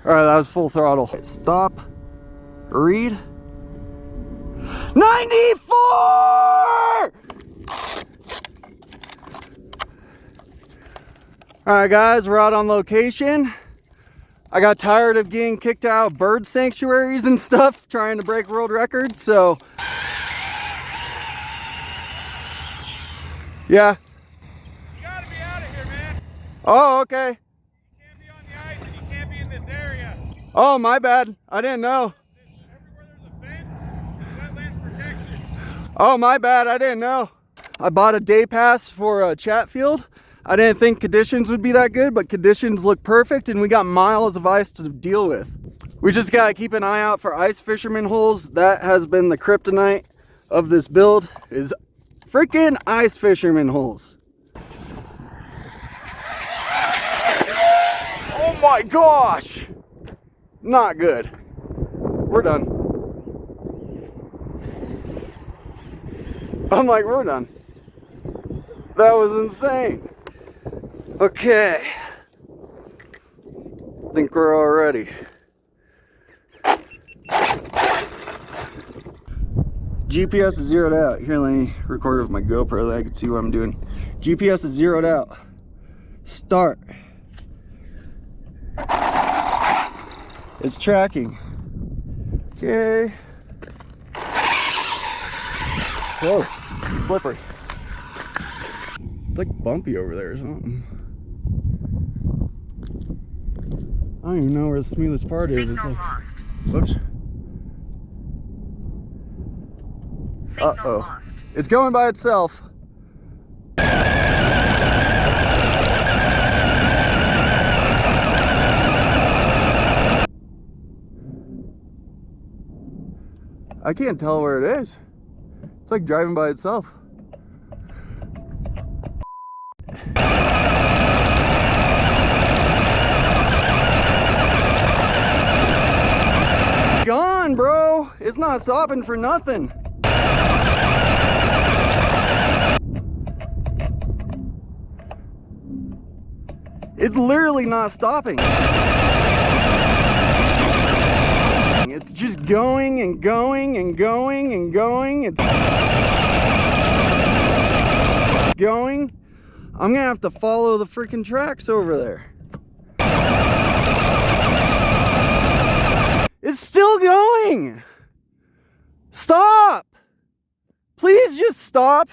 All right, that was full throttle. Stop, read. 94! All right, guys, we're out on location. I got tired of getting kicked out of bird sanctuaries and stuff, trying to break world records, so. Yeah. You gotta be out of here, man. Oh, okay. You can't be on the ice and you can't be in this area. Oh, my bad. I didn't know. Everywhere there's a fence, there's wetlands protection. Oh, my bad. I didn't know. I bought a day pass for Chatfield. I didn't think conditions would be that good, but conditions look perfect and we got miles of ice to deal with. We just gotta keep an eye out for ice fisherman holes. That has been the kryptonite of this build, is freaking ice fisherman holes. Oh my gosh! Not good. We're done. I'm like, we're done. That was insane. Okay. I think we're all ready. GPS is zeroed out. Here, let me record with my GoPro so I can see what I'm doing. GPS is zeroed out. Start. It's tracking. Okay. Whoa, slippery. It's like bumpy over there or something. I don't even know where the smoothest part is. It's like, whoops. Uh-oh. It's going by itself. I can't tell where it is. It's like driving by itself. Gone, bro. It's not stopping for nothing. It's literally not stopping. It's just going and going and going and going. It's going. I'm gonna have to follow the freaking tracks over there. It's still going. Stop. Please just stop.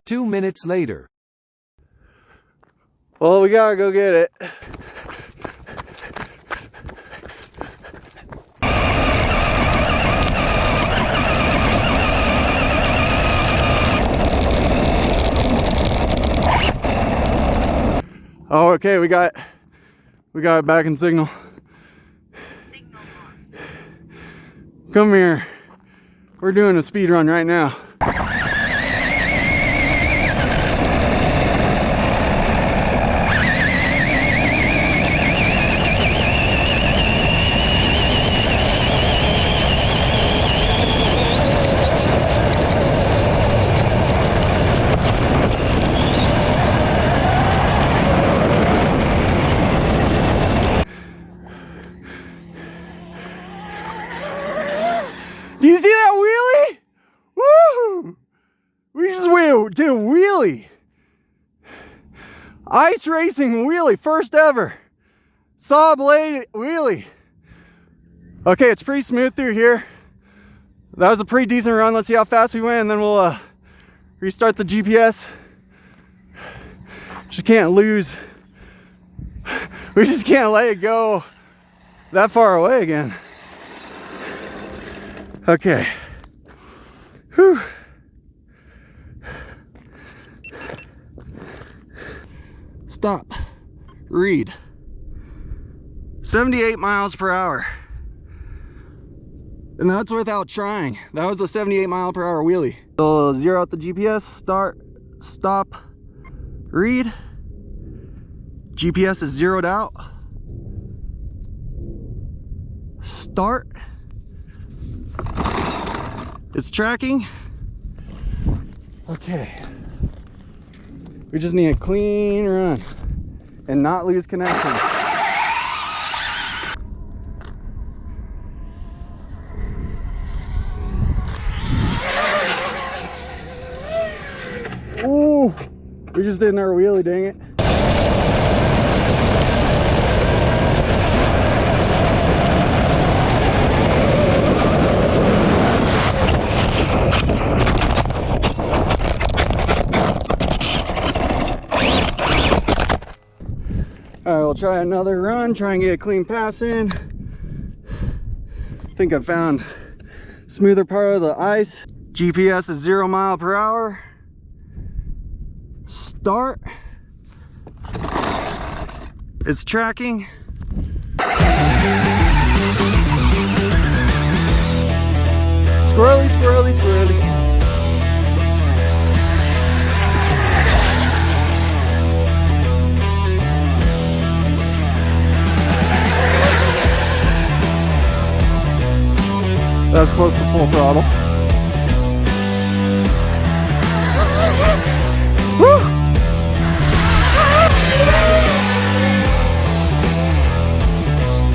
2 minutes later. Well, we gotta go get it. Oh, okay, we got it back in signal. Come here. We're doing a speed run right now. Do you see that wheelie? Woo! We just did a wheelie. Ice racing wheelie, first ever. Saw blade wheelie. Okay, it's pretty smooth through here. That was a pretty decent run. Let's see how fast we went and then we'll restart the GPS. Just can't lose. We just can't let it go that far away again. Okay. Whew. Stop. Read. 78 miles per hour. And that's without trying. That was a 78 mile per hour wheelie. So zero out the GPS, start, stop, read. GPS is zeroed out. Start. It's tracking. Okay. We just need a clean run. and not lose connection. Ooh, we just did our wheelie, dang it. All right, we'll try another run, try and get a clean pass in. I think I found smoother part of the ice. GPS is 0 mile per hour. Start. It's tracking. Squirrely, squirrely, squirrely. That was close to full throttle. Woo!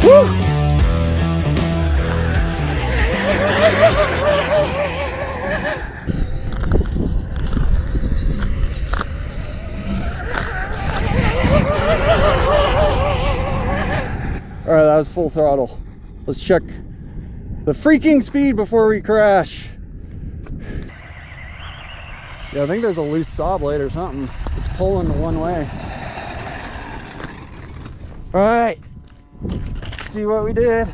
Woo! All right, that was full throttle. Let's check the freaking speed before we crash. Yeah, I think there's a loose saw blade or something. It's pulling the one way. All right, let's see what we did.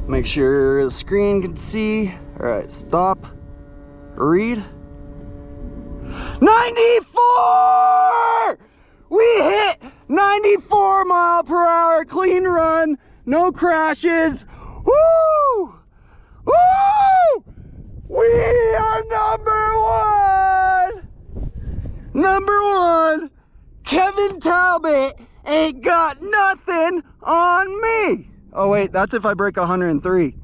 Make sure the screen can see. All right, stop, read. 94! We hit 94 mile per hour, clean run, no crashes. Woo! Woo! We are number one! Number one! Kevin Talbot ain't got nothing on me. Oh wait, that's if I break 103.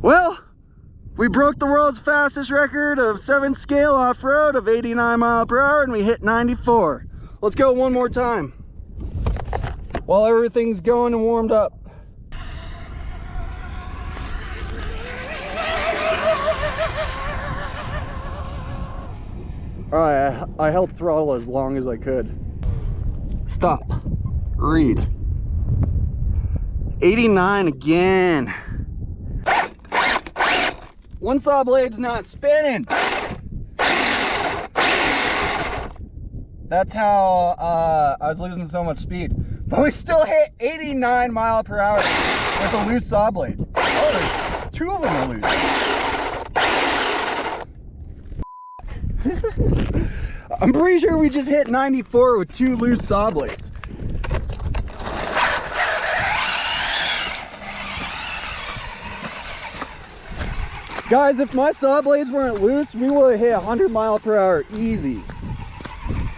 Well, we broke the world's fastest record of 7th scale off-road of 89 mile per hour and we hit 94. Let's go one more time while everything's going and warmed up. All right, I held throttle as long as I could. Stop, read. 89 again. One saw blade's not spinning. That's how I was losing so much speed. But we still hit 89 mile per hour with a loose saw blade. Oh, there's 2 of them are loose. I'm pretty sure we just hit 94 with 2 loose saw blades. Guys, if my saw blades weren't loose, we would have hit 100 mile per hour easy.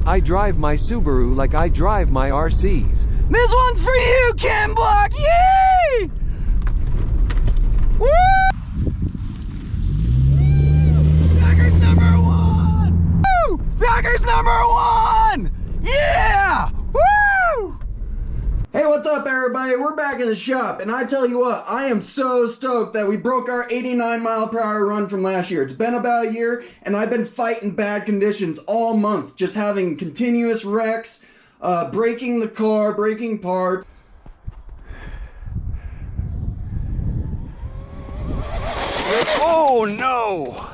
I drive my Subaru like I drive my RCs. This one's for you, Ken Block! Yay! Woo! Zagert's number one! Woo! Zagert's number one! Yeah! Woo! Hey, what's up, everybody? We're back in the shop, and I tell you what, I am so stoked that we broke our 89 mile per hour run from last year. It's been about a year, and I've been fighting bad conditions all month, just having continuous wrecks, breaking the car, breaking parts. Oh no!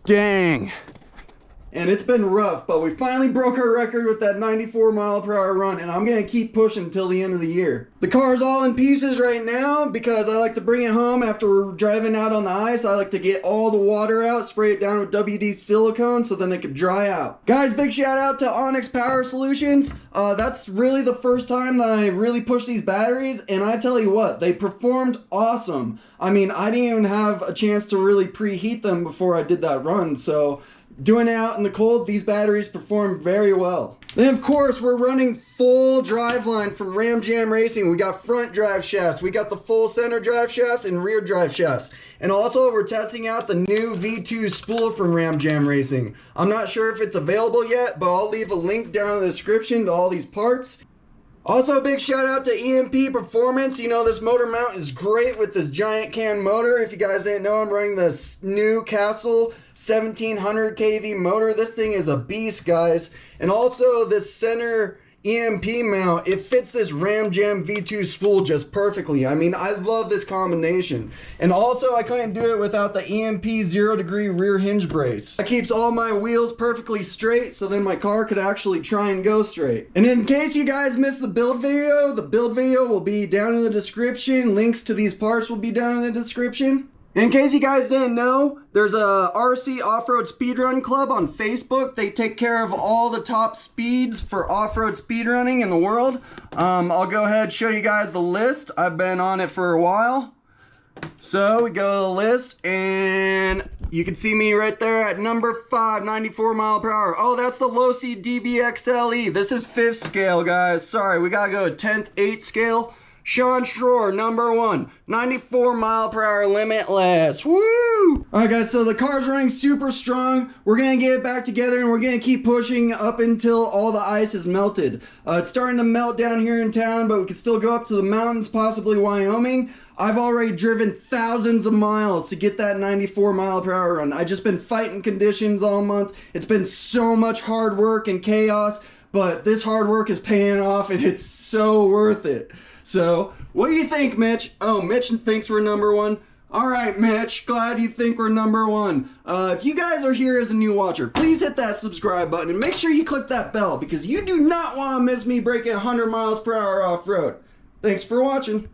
Dang. And it's been rough, but we finally broke our record with that 94 mile per hour run, and I'm gonna keep pushing until the end of the year. The car's all in pieces right now because I like to bring it home after we're driving out on the ice. I like to get all the water out, spray it down with WD silicone so then it can dry out. Guys, big shout out to Onyx Power Solutions. That's really the first time that I really pushed these batteries, and I tell you what, they performed awesome. I mean, I didn't even have a chance to really preheat them before I did that run, so Doing it out in the cold, these batteries perform very well. Then of course, we're running full driveline from RamJam Racing. We got front drive shafts, we got the full center drive shafts and rear drive shafts. And also we're testing out the new V2 spool from RamJam Racing. I'm not sure if it's available yet, but I'll leave a link down in the description to all these parts. Also, a big shout out to EMP Performance. You know, this motor mount is great with this giant can motor. If you guys didn't know, I'm running this new Castle 1700 kV motor. This thing is a beast, guys. And also this center EMP mount, it fits this RamJam V2 spool just perfectly. I mean, I love this combination. And also, I couldn't do it without the EMP 0-degree rear hinge brace. That keeps all my wheels perfectly straight, so then my car could actually try and go straight. And in case you guys missed the build video will be down in the description. Links to these parts will be down in the description. In case you guys didn't know, there's a RC Off-Road Speedrun Club on Facebook. They take care of all the top speeds for off-road speedrunning in the world. I'll go ahead and show you guys the list. I've been on it for a while. So we go to the list and you can see me right there at number 5, 94 mile per hour. Oh, that's the low C DBXLE. This is 5th scale, guys. Sorry, we gotta go to 10th, 8th scale. Sean Schroer, number 1, 94 mile per hour limitless. Woo! Alright guys, so the car's running super strong. We're gonna get it back together and we're gonna keep pushing up until all the ice is melted. It's starting to melt down here in town, but we can still go up to the mountains, possibly Wyoming. I've already driven thousands of miles to get that 94 mile per hour run. I've just been fighting conditions all month. It's been so much hard work and chaos, but this hard work is paying off and it's so worth it. So, what do you think, Mitch? Oh, Mitch thinks we're number 1. Alright, Mitch, glad you think we're number 1. If you guys are here as a new watcher, please hit that subscribe button and make sure you click that bell because you do not want to miss me breaking 100 miles per hour off-road. Thanks for watching.